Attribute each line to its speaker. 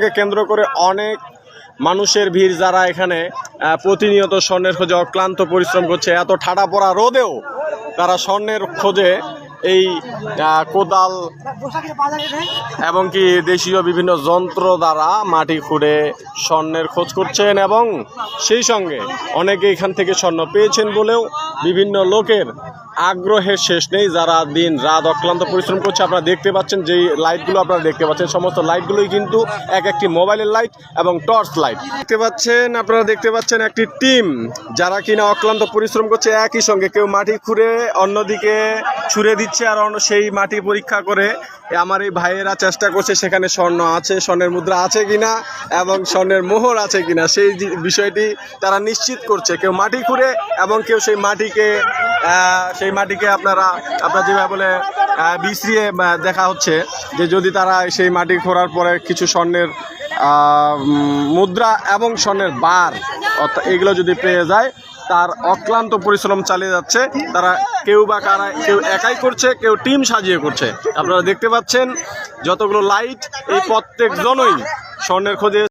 Speaker 1: পূজাকে কেন্দ্র করে অনেক মানুষের ভিড়, যারা এখানে প্রতিনিয়ত স্বর্ণের খোঁজে অক্লান্ত পরিশ্রম করছে। এত ঠাডা পড়া রোদেও তারা স্বর্ণের খোঁজে এই কোদাল এবং কি দেশীয় বিভিন্ন যন্ত্র দ্বারা মাটি খুঁড়ে স্বর্ণের খোঁজ করছেন, এবং সেই সঙ্গে অনেকে এখান থেকে স্বর্ণ পেয়েছেন বলেও বিভিন্ন লোকের আগ্রহের শেষ নেই, যারা দিন রাত অক্লান্ত পরিশ্রম করছে। আপনারা দেখতে পাচ্ছেন যেই লাইটগুলো আপনারা দেখতে পাচ্ছেন, সমস্ত লাইটগুলোই কিন্তু এক একটি মোবাইলের লাইট এবং টর্চ লাইট দেখতে পাচ্ছেন। আপনারা দেখতে পাচ্ছেন একটি টিম যারা কিনা অক্লান্ত পরিশ্রম করছে একই সঙ্গে। কেউ মাটি খুঁড়ে অন্যদিকে ছুঁড়ে দিচ্ছে, আর সেই মাটি পরীক্ষা করে আমার এই ভাইয়েরা চেষ্টা করছে সেখানে স্বর্ণ আছে, স্বর্ণের মুদ্রা আছে কিনা এবং স্বর্ণের মোহর আছে কিনা সেই বিষয়টি তারা নিশ্চিত করছে। কেউ মাটি খুঁড়ে এবং কেউ সেই মাটিকে আপনারা যেভাবে বলে বিছড়িয়ে দেখা হচ্ছে যে যদি তারা সেই মাটি খোঁড়ার পরে কিছু স্বর্ণের মুদ্রা এবং স্বর্ণের বার এগুলো যদি পেয়ে যায়, তার অক্লান্ত পরিশ্রম চালিয়ে যাচ্ছে তারা। কেউ একাই করছে, কেউ টিম সাজিয়ে করছে। আপনারা দেখতে পাচ্ছেন যতগুলো লাইট, এই প্রত্যেকজনই স্বর্ণের খোঁজে